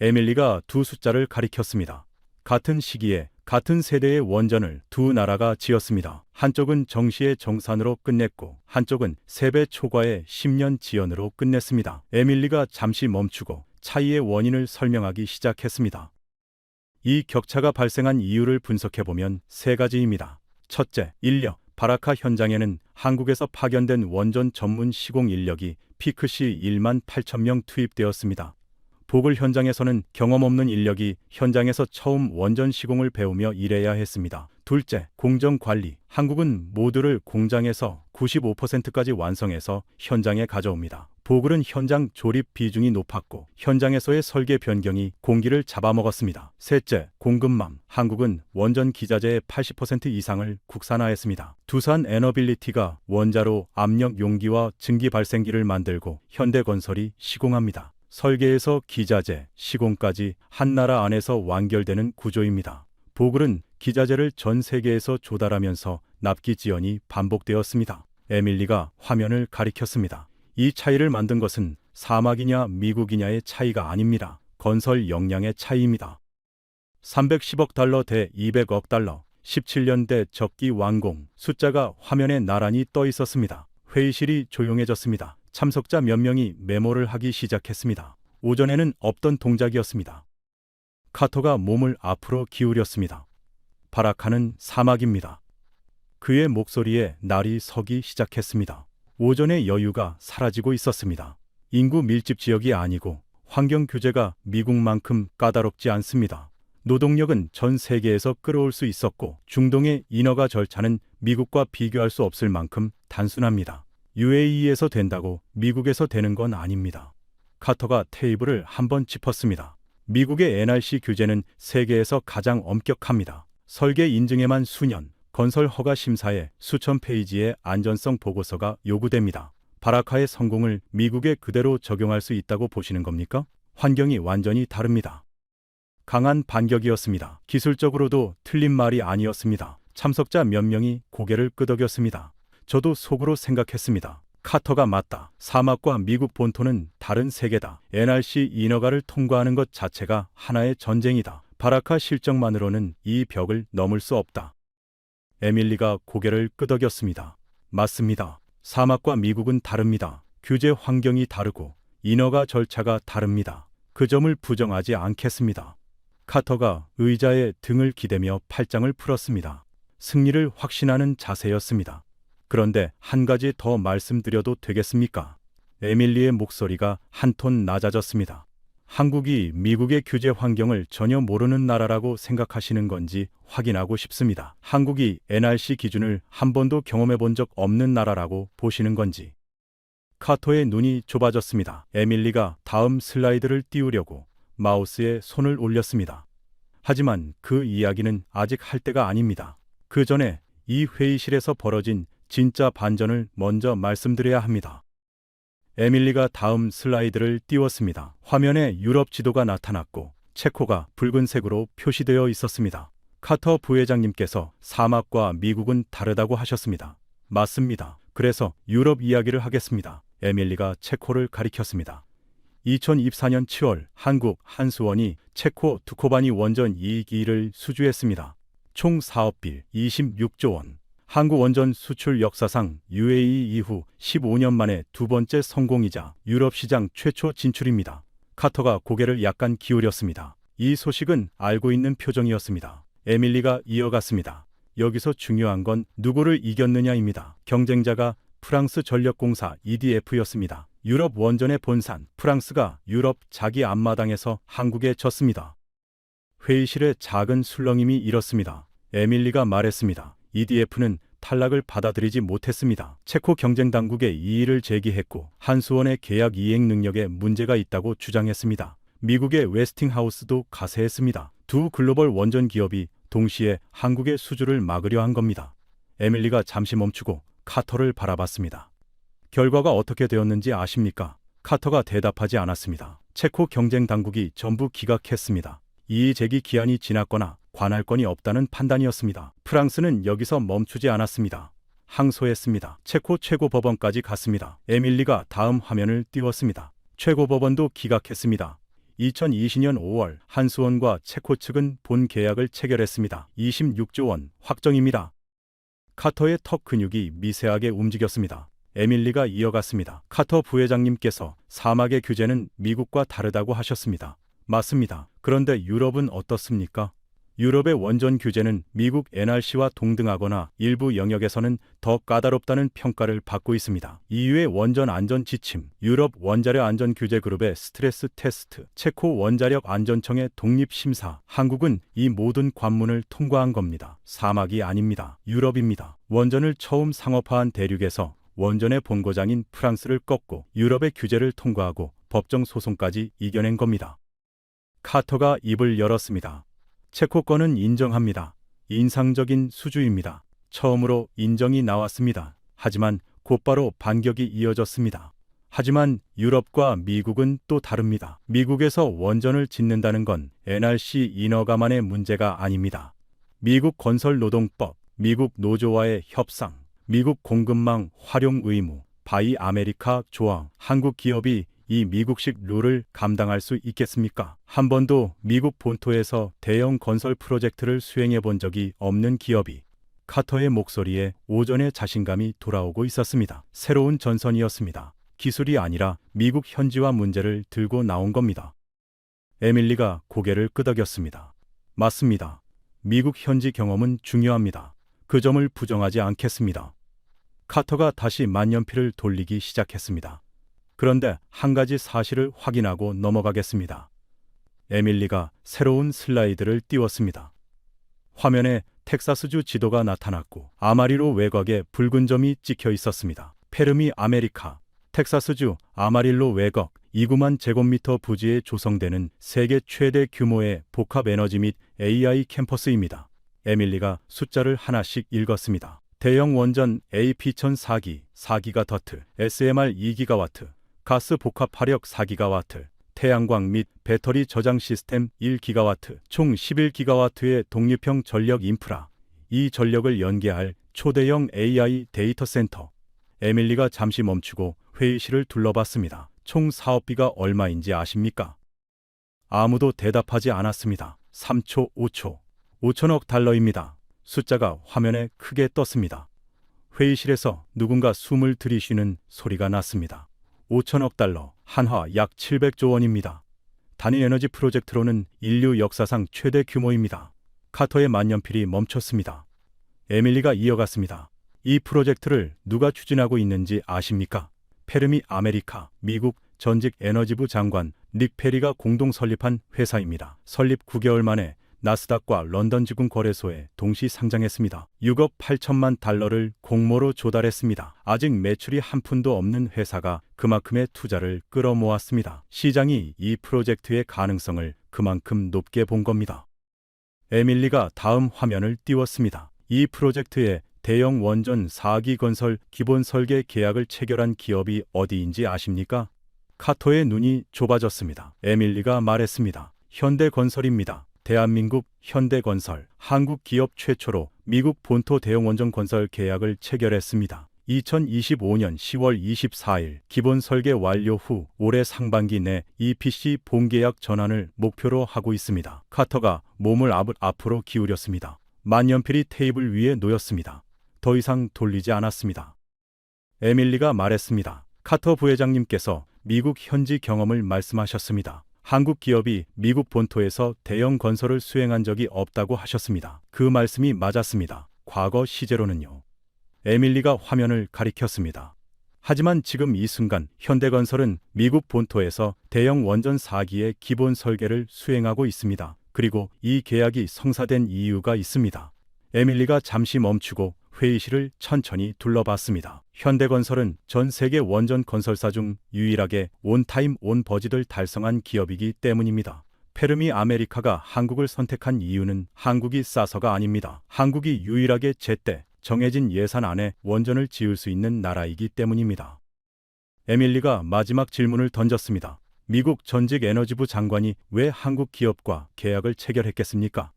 에밀리가 두 숫자를 가리켰습니다. 같은 시기에 같은 세대의 원전을 두 나라가 지었습니다. 한쪽은 정시의 정산으로 끝냈고 한쪽은 3배 초과의 10년 지연으로 끝냈습니다. 에밀리가 잠시 멈추고 차이의 원인을 설명하기 시작했습니다. 이 격차가 발생한 이유를 분석해보면 3가지입니다. 첫째, 인력. 바라카 현장에는 한국에서 파견된 원전 전문 시공 인력이 피크 시 1만 8천 명 투입되었습니다. 보글 현장에서는 경험 없는 인력이 현장에서 처음 원전 시공을 배우며 일해야 했습니다. 둘째, 공정 관리. 한국은 모듈을 공장에서 95%까지 완성해서 현장에 가져옵니다. 보글은 현장 조립 비중이 높았고 현장에서의 설계 변경이 공기를 잡아먹었습니다. 셋째, 공급망. 한국은 원전 기자재의 80% 이상을 국산화했습니다. 두산 에너빌리티가 원자로 압력 용기와 증기 발생기를 만들고 현대건설이 시공합니다. 설계에서 기자재, 시공까지 한 나라 안에서 완결되는 구조입니다. 보글은 기자재를 전 세계에서 조달하면서 납기 지연이 반복되었습니다. 에밀리가 화면을 가리켰습니다. 이 차이를 만든 것은 사막이냐 미국이냐의 차이가 아닙니다. 건설 역량의 차이입니다. 310억 달러 대 200억 달러, 17년 대 적기 완공, 숫자가 화면에 나란히 떠 있었습니다. 회의실이 조용해졌습니다. 참석자 몇 명이 메모를 하기 시작했습니다. 오전에는 없던 동작이었습니다. 카터가 몸을 앞으로 기울였습니다. 바라카는 사막입니다. 그의 목소리에 날이 서기 시작했습니다. 오전의 여유가 사라지고 있었습니다. 인구 밀집 지역이 아니고 환경 규제가 미국만큼 까다롭지 않습니다. 노동력은 전 세계에서 끌어올 수 있었고 중동의 인허가 절차는 미국과 비교할 수 없을 만큼 단순합니다. UAE에서 된다고 미국에서 되는 건 아닙니다. 카터가 테이블을 한번 짚었습니다. 미국의 NRC 규제는 세계에서 가장 엄격합니다. 설계 인증에만 수년, 건설 허가 심사에 수천 페이지의 안전성 보고서가 요구됩니다. 바라카의 성공을 미국에 그대로 적용할 수 있다고 보시는 겁니까? 환경이 완전히 다릅니다. 강한 반격이었습니다. 기술적으로도 틀린 말이 아니었습니다. 참석자 몇 명이 고개를 끄덕였습니다. 저도 속으로 생각했습니다. 카터가 맞다. 사막과 미국 본토는 다른 세계다. NRC 인허가를 통과하는 것 자체가 하나의 전쟁이다. 바라카 실적만으로는 이 벽을 넘을 수 없다. 에밀리가 고개를 끄덕였습니다. 맞습니다. 사막과 미국은 다릅니다. 규제 환경이 다르고 인허가 절차가 다릅니다. 그 점을 부정하지 않겠습니다. 카터가 의자에 등을 기대며 팔짱을 풀었습니다. 승리를 확신하는 자세였습니다. 그런데 한 가지 더 말씀드려도 되겠습니까? 에밀리의 목소리가 한 톤 낮아졌습니다. 한국이 미국의 규제 환경을 전혀 모르는 나라라고 생각하시는 건지 확인하고 싶습니다. 한국이 NRC 기준을 한 번도 경험해 본 적 없는 나라라고 보시는 건지. 카터의 눈이 좁아졌습니다. 에밀리가 다음 슬라이드를 띄우려고 마우스에 손을 올렸습니다. 하지만 그 이야기는 아직 할 때가 아닙니다. 그 전에 이 회의실에서 벌어진 진짜 반전을 먼저 말씀드려야 합니다. 에밀리가 다음 슬라이드를 띄웠습니다. 화면에 유럽 지도가 나타났고 체코가 붉은색으로 표시되어 있었습니다. 카터 부회장님께서 사막과 미국은 다르다고 하셨습니다. 맞습니다. 그래서 유럽 이야기를 하겠습니다. 에밀리가 체코를 가리켰습니다. 2024년 7월 한국 한수원이 체코 두코바니 원전 2기를 수주했습니다. 총 사업비 26조 원. 한국 원전 수출 역사상 UAE 이후 15년 만에 두 번째 성공이자 유럽 시장 최초 진출입니다. 카터가 고개를 약간 기울였습니다. 이 소식은 알고 있는 표정이었습니다. 에밀리가 이어갔습니다. 여기서 중요한 건 누구를 이겼느냐입니다. 경쟁자가 프랑스 전력공사 EDF였습니다. 유럽 원전의 본산 프랑스가 유럽 자기 앞마당에서 한국에 졌습니다. 회의실에 작은 술렁임이 일었습니다. 에밀리가 말했습니다. EDF는 탈락을 받아들이지 못했습니다. 체코 경쟁당국에 이의를 제기했고 한수원의 계약 이행 능력에 문제가 있다고 주장했습니다. 미국의 웨스팅하우스도 가세했습니다. 두 글로벌 원전 기업이 동시에 한국의 수주를 막으려 한 겁니다. 에밀리가 잠시 멈추고 카터를 바라봤습니다. 결과가 어떻게 되었는지 아십니까? 카터가 대답하지 않았습니다. 체코 경쟁당국이 전부 기각했습니다. 이의 제기 기한이 지났거나 관할 건이 없다는 판단이었습니다. 프랑스는 여기서 멈추지 않았습니다. 항소했습니다. 체코 최고법원까지 갔습니다. 에밀리가 다음 화면을 띄웠습니다. 최고법원도 기각했습니다. 2020년 5월 한수원과 체코 측은 본 계약을 체결했습니다. 26조 원 확정입니다. 카터의 턱 근육이 미세하게 움직였습니다. 에밀리가 이어갔습니다. 카터 부회장님께서 사막의 규제는 미국과 다르다고 하셨습니다. 맞습니다. 그런데 유럽은 어떻습니까? 유럽의 원전 규제는 미국 NRC와 동등하거나 일부 영역에서는 더 까다롭다는 평가를 받고 있습니다. EU의 원전 안전 지침, 유럽 원자력 안전 규제 그룹의 스트레스 테스트, 체코 원자력 안전청의 독립 심사, 한국은 이 모든 관문을 통과한 겁니다. 사막이 아닙니다. 유럽입니다. 원전을 처음 상업화한 대륙에서 원전의 본고장인 프랑스를 꺾고 유럽의 규제를 통과하고 법정 소송까지 이겨낸 겁니다. 카터가 입을 열었습니다. 체코 건은 인정합니다. 인상적인 수주입니다. 처음으로 인정이 나왔습니다. 하지만 곧바로 반격이 이어졌습니다. 하지만 유럽과 미국은 또 다릅니다. 미국에서 원전을 짓는다는 건 NRC 인허가만의 문제가 아닙니다. 미국 건설노동법, 미국 노조와의 협상, 미국 공급망 활용 의무, 바이 아메리카 조항, 한국 기업이 이 미국식 룰을 감당할 수 있겠습니까? 한 번도 미국 본토에서 대형 건설 프로젝트를 수행해 본 적이 없는 기업이 카터의 목소리에 오전에 자신감이 돌아오고 있었습니다. 새로운 전선이었습니다. 기술이 아니라 미국 현지화 문제를 들고 나온 겁니다. 에밀리가 고개를 끄덕였습니다. 맞습니다. 미국 현지 경험은 중요합니다. 그 점을 부정하지 않겠습니다. 카터가 다시 만년필을 돌리기 시작했습니다. 그런데 한 가지 사실을 확인하고 넘어가겠습니다. 에밀리가 새로운 슬라이드를 띄웠습니다. 화면에 텍사스주 지도가 나타났고 아마리로 외곽에 붉은 점이 찍혀 있었습니다. 페르미 아메리카, 텍사스주 아마릴로 외곽 2,9만 제곱미터 부지에 조성되는 세계 최대 규모의 복합 에너지 및 AI 캠퍼스입니다. 에밀리가 숫자를 하나씩 읽었습니다. 대형 원전 AP1004기 4기가와트, SMR 2기가와트, 가스 복합 화력 4기가와트, 태양광 및 배터리 저장 시스템 1기가와트, 총 11기가와트의 독립형 전력 인프라, 이 전력을 연계할 초대형 AI 데이터 센터. 에밀리가 잠시 멈추고 회의실을 둘러봤습니다. 총 사업비가 얼마인지 아십니까? 아무도 대답하지 않았습니다. 3초, 5초. 5천억 달러입니다. 숫자가 화면에 크게 떴습니다. 회의실에서 누군가 숨을 들이쉬는 소리가 났습니다. 5천억 달러, 한화 약 700조 원입니다. 단위 에너지 프로젝트로는 인류 역사상 최대 규모입니다. 카터의 만년필이 멈췄습니다. 에밀리가 이어갔습니다. 이 프로젝트를 누가 추진하고 있는지 아십니까? 페르미 아메리카, 미국 전직 에너지부 장관 닉 페리가 공동 설립한 회사입니다. 설립 9개월 만에 나스닥과 런던 지분 거래소에 동시 상장했습니다. 6억 8천만 달러를 공모로 조달했습니다. 아직 매출이 한 푼도 없는 회사가 그만큼의 투자를 끌어모았습니다. 시장이 이 프로젝트의 가능성을 그만큼 높게 본 겁니다. 에밀리가 다음 화면을 띄웠습니다. 이 프로젝트의 대형 원전 4기 건설 기본 설계 계약을 체결한 기업이 어디인지 아십니까? 카터의 눈이 좁아졌습니다. 에밀리가 말했습니다. 현대건설입니다. 대한민국 현대건설, 한국 기업 최초로 미국 본토 대형 원전 건설 계약을 체결했습니다. 2025년 10월 24일 기본 설계 완료 후 올해 상반기 내 EPC 본계약 전환을 목표로 하고 있습니다. 카터가 몸을 앞으로 기울였습니다. 만년필이 테이블 위에 놓였습니다. 더 이상 돌리지 않았습니다. 에밀리가 말했습니다. 카터 부회장님께서 미국 현지 경험을 말씀하셨습니다. 한국 기업이 미국 본토에서 대형 건설을 수행한 적이 없다고 하셨습니다. 그 말씀이 맞았습니다. 과거 시제로는요. 에밀리가 화면을 가리켰습니다. 하지만 지금 이 순간 현대건설은 미국 본토에서 대형 원전 4기의 기본 설계를 수행하고 있습니다. 그리고 이 계약이 성사된 이유가 있습니다. 에밀리가 잠시 멈추고 회의실을 천천히 둘러봤습니다. 현대건설은 전 세계 원전 건설사 중 유일하게 온타임 온버짓을 달성한 기업이기 때문입니다. 페르미 아메리카가 한국을 선택한 이유는 한국이 싸서가 아닙니다. 한국이 유일하게 제때 정해진 예산 안에 원전을 지을 수 있는 나라이기 때문입니다. 에밀리가 마지막 질문을 던졌습니다. 미국 전직 에너지부 장관이 왜 한국 기업과 계약을 체결했겠습니까?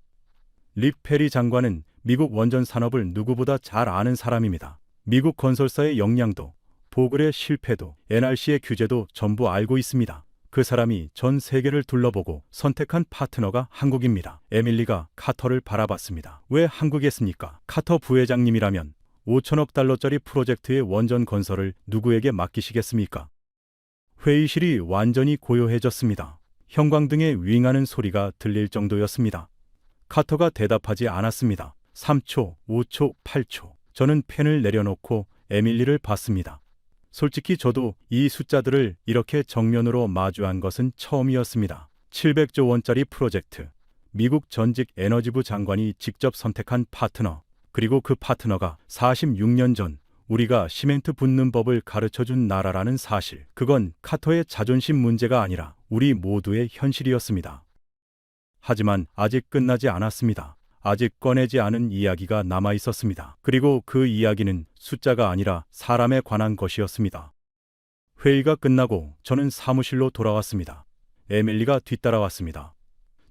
릭 페리 장관은 미국 원전 산업을 누구보다 잘 아는 사람입니다. 미국 건설사의 역량도, 보글의 실패도, NRC의 규제도 전부 알고 있습니다. 그 사람이 전 세계를 둘러보고 선택한 파트너가 한국입니다. 에밀리가 카터를 바라봤습니다. 왜 한국이었습니까? 카터 부회장님이라면 5천억 달러짜리 프로젝트의 원전 건설을 누구에게 맡기시겠습니까? 회의실이 완전히 고요해졌습니다. 형광등의 윙하는 소리가 들릴 정도였습니다. 카터가 대답하지 않았습니다. 3초, 5초, 8초. 저는 펜을 내려놓고 에밀리를 봤습니다. 솔직히 저도 이 숫자들을 이렇게 정면으로 마주한 것은 처음이었습니다. 700조 원짜리 프로젝트, 미국 전직 에너지부 장관이 직접 선택한 파트너, 그리고 그 파트너가 46년 전 우리가 시멘트 붓는 법을 가르쳐준 나라라는 사실. 그건 카터의 자존심 문제가 아니라 우리 모두의 현실이었습니다. 하지만 아직 끝나지 않았습니다. 아직 꺼내지 않은 이야기가 남아 있었습니다. 그리고 그 이야기는 숫자가 아니라 사람에 관한 것이었습니다. 회의가 끝나고 저는 사무실로 돌아왔습니다. 에밀리가 뒤따라왔습니다.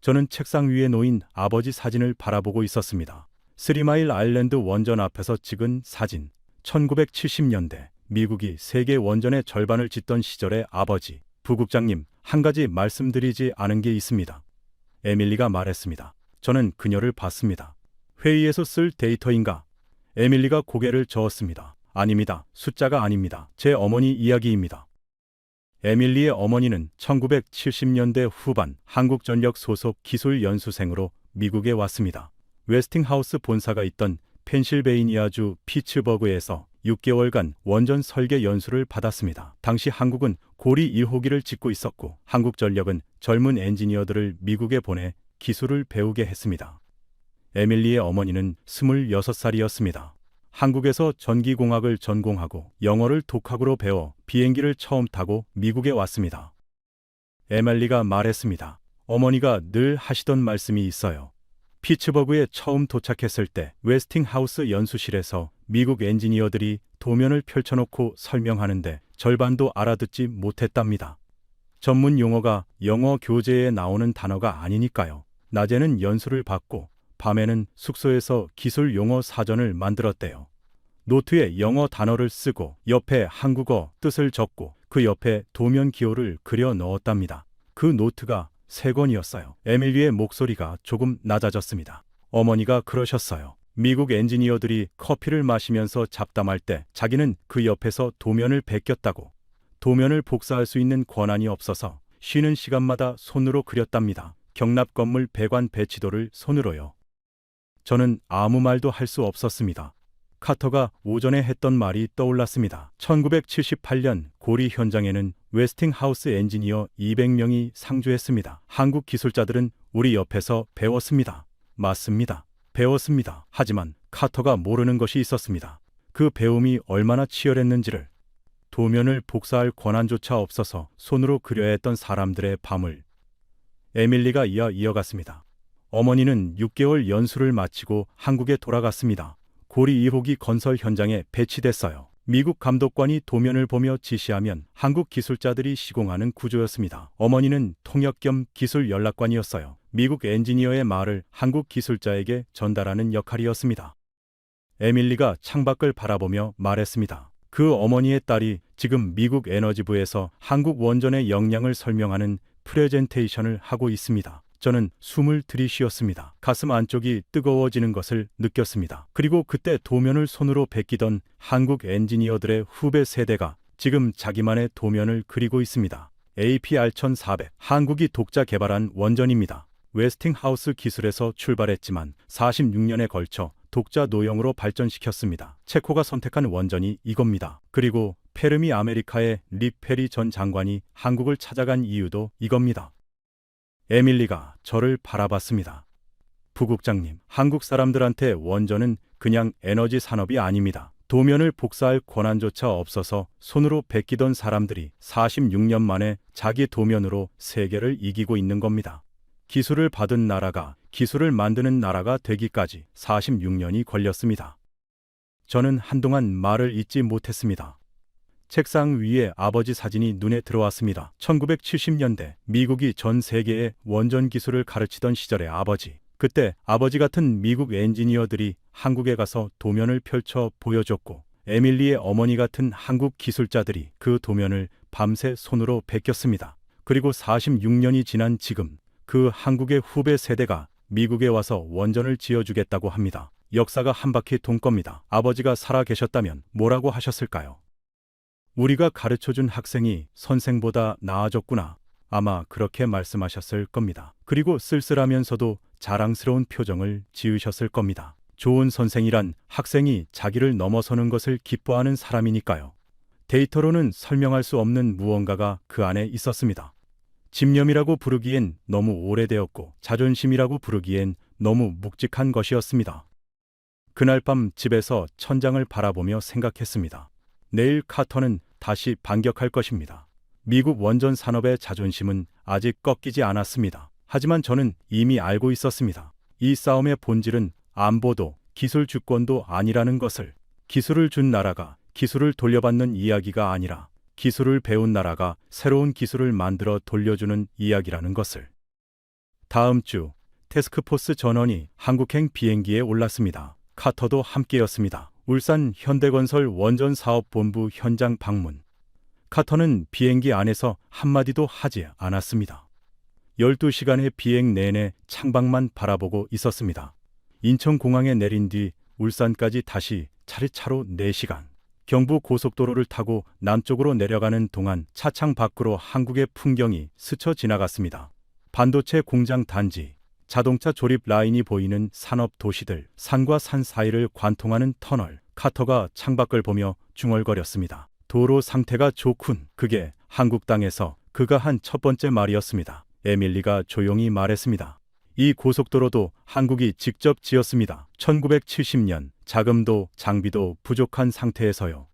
저는 책상 위에 놓인 아버지 사진을 바라보고 있었습니다. 3마일 아일랜드 원전 앞에서 찍은 사진. 1970년대 미국이 세계 원전의 절반을 짓던 시절의 아버지. 부국장님, 한 가지 말씀드리지 않은 게 있습니다. 에밀리가 말했습니다. 저는 그녀를 봤습니다. 회의에서 쓸 데이터인가? 에밀리가 고개를 저었습니다. 아닙니다. 숫자가 아닙니다. 제 어머니 이야기입니다. 에밀리의 어머니는 1970년대 후반 한국전력 소속 기술 연수생으로 미국에 왔습니다. 웨스팅하우스 본사가 있던 펜실베이니아주 피츠버그에서 6개월간 원전 설계 연수를 받았습니다. 당시 한국은 고리 1호기를 짓고 있었고 한국전력은 젊은 엔지니어들을 미국에 보내 기술을 배우게 했습니다. 에밀리의 어머니는 26살이었습니다. 한국에서 전기공학을 전공하고 영어를 독학으로 배워 비행기를 처음 타고 미국에 왔습니다. 에밀리가 말했습니다. 어머니가 늘 하시던 말씀이 있어요. 피츠버그에 처음 도착했을 때 웨스팅하우스 연수실에서 미국 엔지니어들이 도면을 펼쳐놓고 설명하는데 절반도 알아듣지 못했답니다. 전문 용어가 영어 교재에 나오는 단어가 아니니까요. 낮에는 연수를 받고 밤에는 숙소에서 기술 용어 사전을 만들었대요. 노트에 영어 단어를 쓰고 옆에 한국어 뜻을 적고 그 옆에 도면 기호를 그려 넣었답니다. 그 노트가 3권이었어요. 에밀리의 목소리가 조금 낮아졌습니다. 어머니가 그러셨어요. 미국 엔지니어들이 커피를 마시면서 잡담할 때 자기는 그 옆에서 도면을 베꼈다고. 도면을 복사할 수 있는 권한이 없어서 쉬는 시간마다 손으로 그렸답니다. 경납 건물 배관 배치도를 손으로요. 저는 아무 말도 할 수 없었습니다. 카터가 오전에 했던 말이 떠올랐습니다. 1978년 고리 현장에는 웨스팅하우스 엔지니어 200명이 상주했습니다. 한국 기술자들은 우리 옆에서 배웠습니다. 맞습니다. 배웠습니다. 하지만 카터가 모르는 것이 있었습니다. 그 배움이 얼마나 치열했는지를. 도면을 복사할 권한조차 없어서 손으로 그려야 했던 사람들의 밤을. 에밀리가 이어갔습니다. 어머니는 6개월 연수를 마치고 한국에 돌아갔습니다. 고리 1호기 건설 현장에 배치됐어요. 미국 감독관이 도면을 보며 지시하면 한국 기술자들이 시공하는 구조였습니다. 어머니는 통역 겸 기술 연락관이었어요. 미국 엔지니어의 말을 한국 기술자에게 전달하는 역할이었습니다. 에밀리가 창밖을 바라보며 말했습니다. 그 어머니의 딸이 지금 미국 에너지부에서 한국 원전의 역량을 설명하는 프레젠테이션을 하고 있습니다. 저는 숨을 들이쉬었습니다. 가슴 안쪽이 뜨거워지는 것을 느꼈습니다. 그리고 그때 도면을 손으로 베끼던 한국 엔지니어들의 후배 세대가 지금 자기만의 도면을 그리고 있습니다. APR-1400, 한국이 독자 개발한 원전입니다. 웨스팅하우스 기술에서 출발했지만 46년에 걸쳐 독자 노형으로 발전시켰습니다. 체코가 선택한 원전이 이겁니다. 그리고 페르미 아메리카의 릭 페리 전 장관이 한국을 찾아간 이유도 이겁니다. 에밀리가 저를 바라봤습니다. 부국장님, 한국 사람들한테 원전은 그냥 에너지 산업이 아닙니다. 도면을 복사할 권한조차 없어서 손으로 베끼던 사람들이 46년 만에 자기 도면으로 세계를 이기고 있는 겁니다. 기술을 받은 나라가 기술을 만드는 나라가 되기까지 46년이 걸렸습니다. 저는 한동안 말을 잇지 못했습니다. 책상 위에 아버지 사진이 눈에 들어왔습니다. 1970년대 미국이 전 세계에 원전 기술을 가르치던 시절의 아버지. 그때 아버지 같은 미국 엔지니어들이 한국에 가서 도면을 펼쳐 보여줬고 에밀리의 어머니 같은 한국 기술자들이 그 도면을 밤새 손으로 베꼈습니다. 그리고 46년이 지난 지금 그 한국의 후배 세대가 미국에 와서 원전을 지어주겠다고 합니다. 역사가 한 바퀴 돈 겁니다. 아버지가 살아 계셨다면 뭐라고 하셨을까요? 우리가 가르쳐준 학생이 선생보다 나아졌구나. 아마 그렇게 말씀하셨을 겁니다. 그리고 쓸쓸하면서도 자랑스러운 표정을 지으셨을 겁니다. 좋은 선생이란 학생이 자기를 넘어서는 것을 기뻐하는 사람이니까요. 데이터로는 설명할 수 없는 무언가가 그 안에 있었습니다. 집념이라고 부르기엔 너무 오래되었고 자존심이라고 부르기엔 너무 묵직한 것이었습니다. 그날 밤 집에서 천장을 바라보며 생각했습니다. 내일 카터는 다시 반격할 것입니다. 미국 원전 산업의 자존심은 아직 꺾이지 않았습니다. 하지만 저는 이미 알고 있었습니다. 이 싸움의 본질은 안보도 기술 주권도 아니라는 것을. 기술을 준 나라가 기술을 돌려받는 이야기가 아니라 기술을 배운 나라가 새로운 기술을 만들어 돌려주는 이야기라는 것을. 다음 주 태스크포스 전원이 한국행 비행기에 올랐습니다. 카터도 함께였습니다. 울산 현대건설 원전사업본부 현장 방문. 카터는 비행기 안에서 한마디도 하지 않았습니다. 12시간의 비행 내내 창밖만 바라보고 있었습니다. 인천공항에 내린 뒤 울산까지 다시 차례차로 4시간. 경부 고속도로를 타고 남쪽으로 내려가는 동안 차창 밖으로 한국의 풍경이 스쳐 지나갔습니다. 반도체 공장 단지, 자동차 조립 라인이 보이는 산업 도시들, 산과 산 사이를 관통하는 터널. 카터가 창밖을 보며 중얼거렸습니다. 도로 상태가 좋군. 그게 한국 땅에서 그가 한 첫 번째 말이었습니다. 에밀리가 조용히 말했습니다. 이 고속도로도 한국이 직접 지었습니다. 1970년 자금도 장비도 부족한 상태에서요.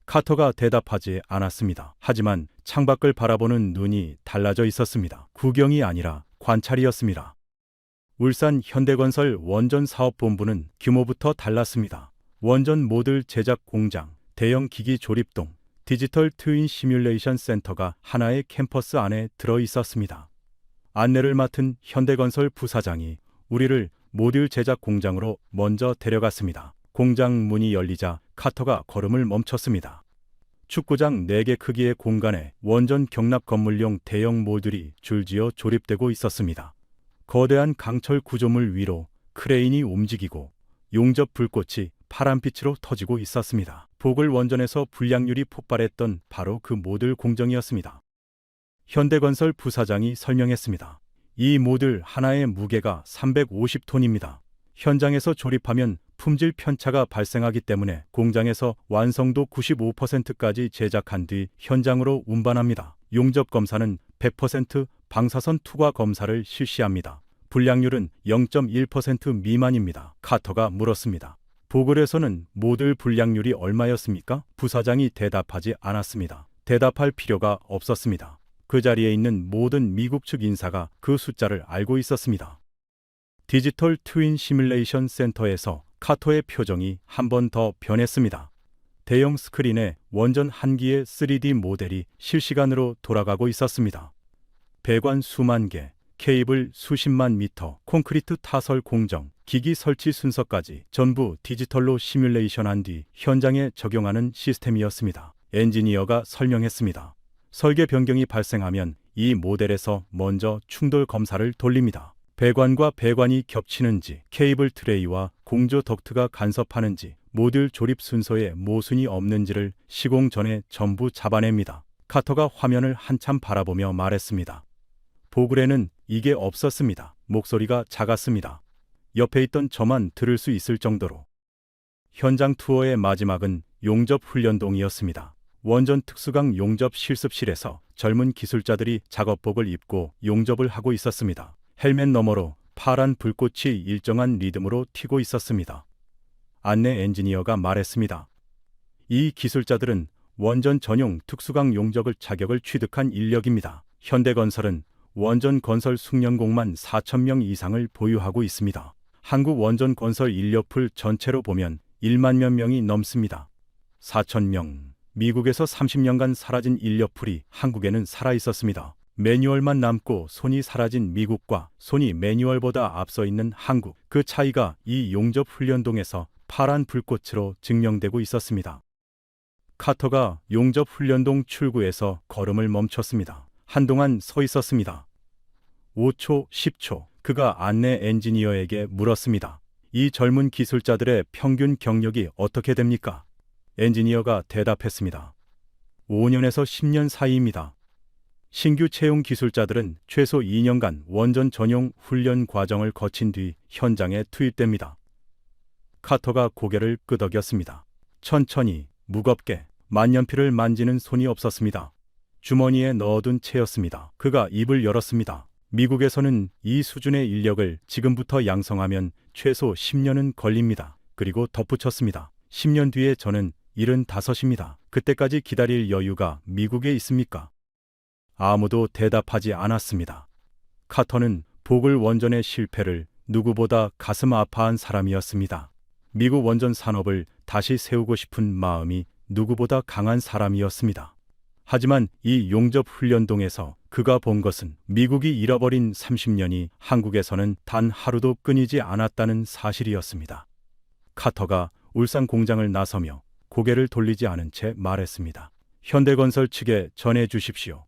카터가 대답하지 않았습니다. 하지만 창밖을 바라보는 눈이 달라져 있었습니다. 구경이 아니라 관찰이었습니다. 울산 현대건설 원전사업본부는 규모부터 달랐습니다. 원전 모듈 제작 공장, 대형 기기 조립동, 디지털 트윈 시뮬레이션 센터가 하나의 캠퍼스 안에 들어 있었습니다. 안내를 맡은 현대건설 부사장이 우리를 모듈 제작 공장으로 먼저 데려갔습니다. 공장 문이 열리자 카터가 걸음을 멈췄습니다. 축구장 4개 크기의 공간에 원전 경납 건물용 대형 모듈이 줄지어 조립되고 있었습니다. 거대한 강철 구조물 위로 크레인이 움직이고 용접 불꽃이 파란빛으로 터지고 있었습니다. 보글 원전에서 불량률이 폭발했던 바로 그 모듈 공정이었습니다. 현대건설 부사장이 설명했습니다. 이 모듈 하나의 무게가 350톤입니다. 현장에서 조립하면 품질 편차가 발생하기 때문에 공장에서 완성도 95%까지 제작한 뒤 현장으로 운반합니다. 용접 검사는 100% 방사선 투과 검사를 실시합니다. 불량률은 0.1% 미만입니다. 카터가 물었습니다. 보글에서는 모듈 불량률이 얼마였습니까? 부사장이 대답하지 않았습니다. 대답할 필요가 없었습니다. 그 자리에 있는 모든 미국 측 인사가 그 숫자를 알고 있었습니다. 디지털 트윈 시뮬레이션 센터에서 카터의 표정이 한 번 더 변했습니다. 대형 스크린에 원전 한 기의 3D 모델이 실시간으로 돌아가고 있었습니다. 배관 수만 개, 케이블 수십만 미터, 콘크리트 타설 공정, 기기 설치 순서까지 전부 디지털로 시뮬레이션한 뒤 현장에 적용하는 시스템이었습니다. 엔지니어가 설명했습니다. 설계 변경이 발생하면 이 모델에서 먼저 충돌 검사를 돌립니다. 배관과 배관이 겹치는지, 케이블 트레이와 공조 덕트가 간섭하는지, 모듈 조립 순서에 모순이 없는지를 시공 전에 전부 잡아냅니다. 카터가 화면을 한참 바라보며 말했습니다. 보글에는 이게 없었습니다. 목소리가 작았습니다. 옆에 있던 저만 들을 수 있을 정도로. 현장 투어의 마지막은 용접 훈련동이었습니다. 원전 특수강 용접 실습실에서 젊은 기술자들이 작업복을 입고 용접을 하고 있었습니다. 헬멧 너머로 파란 불꽃이 일정한 리듬으로 튀고 있었습니다. 안내 엔지니어가 말했습니다. 이 기술자들은 원전 전용 특수강 용접을 자격을 취득한 인력입니다. 현대건설은 원전 건설 숙련공만 4,000명 이상을 보유하고 있습니다. 한국 원전 건설 인력풀 전체로 보면 1만 명이 넘습니다. 4,000명. 미국에서 30년간 사라진 인력풀이 한국에는 살아있었습니다. 매뉴얼만 남고 손이 사라진 미국과 손이 매뉴얼보다 앞서 있는 한국. 그 차이가 이 용접 훈련동에서 파란 불꽃으로 증명되고 있었습니다. 카터가 용접 훈련동 출구에서 걸음을 멈췄습니다. 한동안 서 있었습니다. 5초, 10초. 그가 안내 엔지니어에게 물었습니다. 이 젊은 기술자들의 평균 경력이 어떻게 됩니까? 엔지니어가 대답했습니다. 5년에서 10년 사이입니다. 신규 채용 기술자들은 최소 2년간 원전 전용 훈련 과정을 거친 뒤 현장에 투입됩니다. 카터가 고개를 끄덕였습니다. 천천히, 무겁게, 만년필을 만지는 손이 없었습니다. 주머니에 넣어둔 채였습니다. 그가 입을 열었습니다. 미국에서는 이 수준의 인력을 지금부터 양성하면 최소 10년은 걸립니다. 그리고 덧붙였습니다. 10년 뒤에 저는 75입니다. 그때까지 기다릴 여유가 미국에 있습니까? 아무도 대답하지 않았습니다. 카터는 보글 원전의 실패를 누구보다 가슴 아파한 사람이었습니다. 미국 원전 산업을 다시 세우고 싶은 마음이 누구보다 강한 사람이었습니다. 하지만 이 용접 훈련동에서 그가 본 것은 미국이 잃어버린 30년이 한국에서는 단 하루도 끊이지 않았다는 사실이었습니다. 카터가 울산 공장을 나서며 고개를 돌리지 않은 채 말했습니다. 현대건설 측에 전해 주십시오.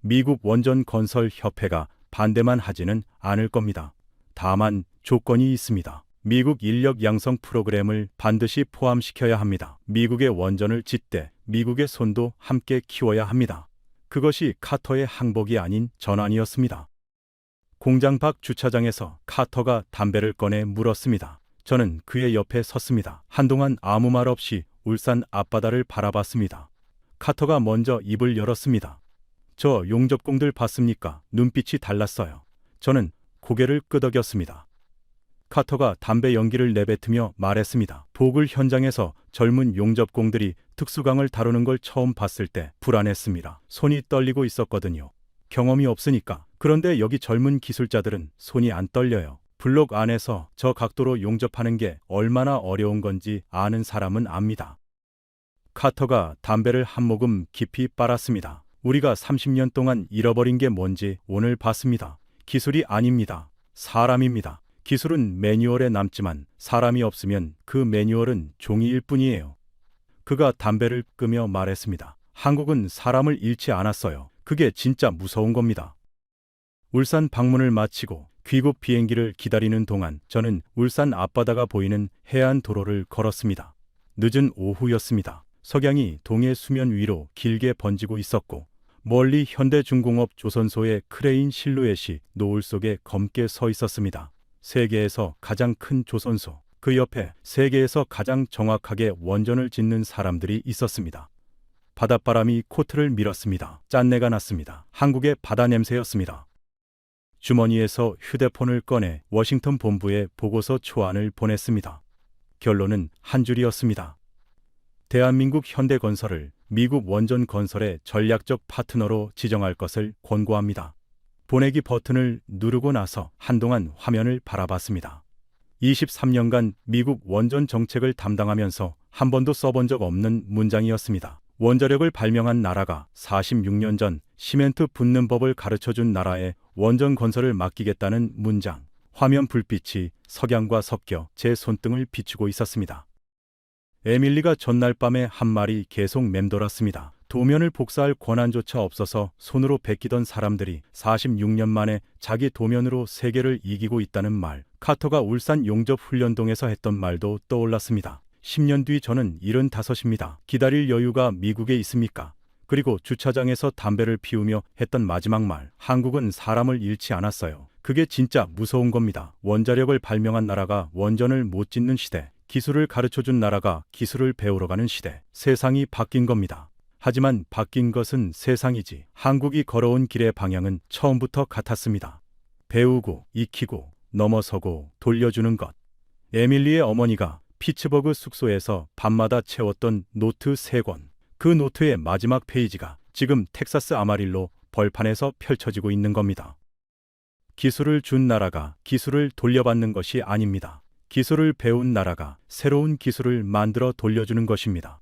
미국 원전건설협회가 반대만 하지는 않을 겁니다. 다만 조건이 있습니다. 미국 인력 양성 프로그램을 반드시 포함시켜야 합니다. 미국의 원전을 짓되 미국의 손도 함께 키워야 합니다. 그것이 카터의 항복이 아닌 전환이었습니다. 공장 밖 주차장에서 카터가 담배를 꺼내 물었습니다. 저는 그의 옆에 섰습니다. 한동안 아무 말 없이 울산 앞바다를 바라봤습니다. 카터가 먼저 입을 열었습니다. 저 용접공들 봤습니까? 눈빛이 달랐어요. 저는 고개를 끄덕였습니다. 카터가 담배 연기를 내뱉으며 말했습니다. 보글 현장에서 젊은 용접공들이 특수강을 다루는 걸 처음 봤을 때 불안했습니다. 손이 떨리고 있었거든요. 경험이 없으니까. 그런데 여기 젊은 기술자들은 손이 안 떨려요. 블록 안에서 저 각도로 용접하는 게 얼마나 어려운 건지 아는 사람은 압니다. 카터가 담배를 한 모금 깊이 빨았습니다. 우리가 30년 동안 잃어버린 게 뭔지 오늘 봤습니다. 기술이 아닙니다. 사람입니다. 기술은 매뉴얼에 남지만 사람이 없으면 그 매뉴얼은 종이일 뿐이에요. 그가 담배를 끄며 말했습니다. 한국은 사람을 잃지 않았어요. 그게 진짜 무서운 겁니다. 울산 방문을 마치고 귀국 비행기를 기다리는 동안 저는 울산 앞바다가 보이는 해안 도로를 걸었습니다. 늦은 오후였습니다. 석양이 동해 수면 위로 길게 번지고 있었고 멀리 현대중공업 조선소의 크레인 실루엣이 노을 속에 검게 서 있었습니다. 세계에서 가장 큰 조선소, 그 옆에 세계에서 가장 정확하게 원전을 짓는 사람들이 있었습니다. 바닷바람이 코트를 밀었습니다. 짠내가 났습니다. 한국의 바다 냄새였습니다. 주머니에서 휴대폰을 꺼내 워싱턴 본부에 보고서 초안을 보냈습니다. 결론은 한 줄이었습니다. 대한민국 현대건설을 미국 원전건설의 전략적 파트너로 지정할 것을 권고합니다. 보내기 버튼을 누르고 나서 한동안 화면을 바라봤습니다. 23년간 미국 원전 정책을 담당하면서 한 번도 써본 적 없는 문장이었습니다. 원자력을 발명한 나라가 46년 전 시멘트 붓는 법을 가르쳐준 나라에 원전 건설을 맡기겠다는 문장. 화면 불빛이 석양과 섞여 제 손등을 비추고 있었습니다. 에밀리가 전날 밤에 한 말이 계속 맴돌았습니다. 도면을 복사할 권한조차 없어서 손으로 베끼던 사람들이 46년 만에 자기 도면으로 세계를 이기고 있다는 말. 카터가 울산 용접훈련동에서 했던 말도 떠올랐습니다. 10년 뒤 저는 75입니다. 기다릴 여유가 미국에 있습니까? 그리고 주차장에서 담배를 피우며 했던 마지막 말. 한국은 사람을 잃지 않았어요. 그게 진짜 무서운 겁니다. 원자력을 발명한 나라가 원전을 못 짓는 시대. 기술을 가르쳐준 나라가 기술을 배우러 가는 시대. 세상이 바뀐 겁니다. 하지만 바뀐 것은 세상이지. 한국이 걸어온 길의 방향은 처음부터 같았습니다. 배우고, 익히고, 넘어서고, 돌려주는 것. 에밀리의 어머니가 피츠버그 숙소에서 밤마다 채웠던 노트 3권. 그 노트의 마지막 페이지가 지금 텍사스 아마릴로 벌판에서 펼쳐지고 있는 겁니다. 기술을 준 나라가 기술을 돌려받는 것이 아닙니다. 기술을 배운 나라가 새로운 기술을 만들어 돌려주는 것입니다.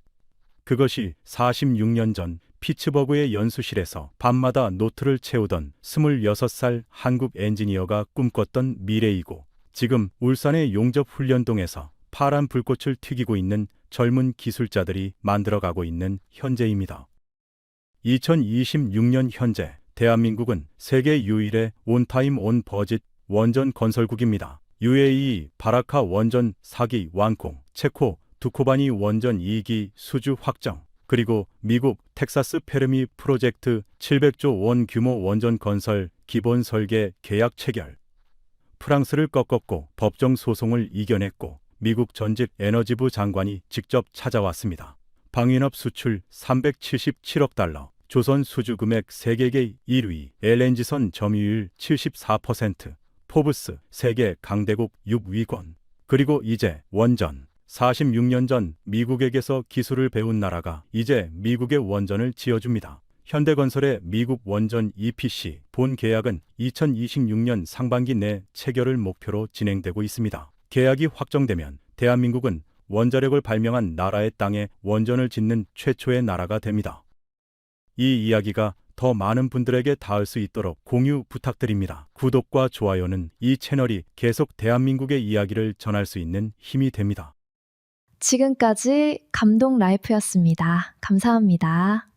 그것이 46년 전 피츠버그의 연수실에서 밤마다 노트를 채우던 26살 한국 엔지니어가 꿈꿨던 미래이고, 지금 울산의 용접훈련동에서 파란 불꽃을 튀기고 있는 젊은 기술자들이 만들어가고 있는 현재입니다. 2026년 현재 대한민국은 세계 유일의 온타임 온버짓 원전 건설국입니다. UAE 바라카 원전 4기 완공, 체코 두코바니 원전 2기 수주 확정, 그리고 미국 텍사스 페르미 프로젝트 700조 원 규모 원전 건설 기본 설계 계약 체결. 프랑스를 꺾었고 법정 소송을 이겨냈고 미국 전직 에너지부 장관이 직접 찾아왔습니다. 방위납 수출 377억 달러, 조선 수주 금액 세계계 1위, LNG선 점유율 74%, 포브스 세계 강대국 6위권. 그리고 이제 원전. 46년 전 미국에게서 기술을 배운 나라가 이제 미국의 원전을 지어줍니다. 현대건설의 미국 원전 EPC 본 계약은 2026년 상반기 내 체결을 목표로 진행되고 있습니다. 계약이 확정되면 대한민국은 원자력을 발명한 나라의 땅에 원전을 짓는 최초의 나라가 됩니다. 이 이야기가 더 많은 분들에게 닿을 수 있도록 공유 부탁드립니다. 구독과 좋아요는 이 채널이 계속 대한민국의 이야기를 전할 수 있는 힘이 됩니다. 지금까지 감동 라이프였습니다. 감사합니다.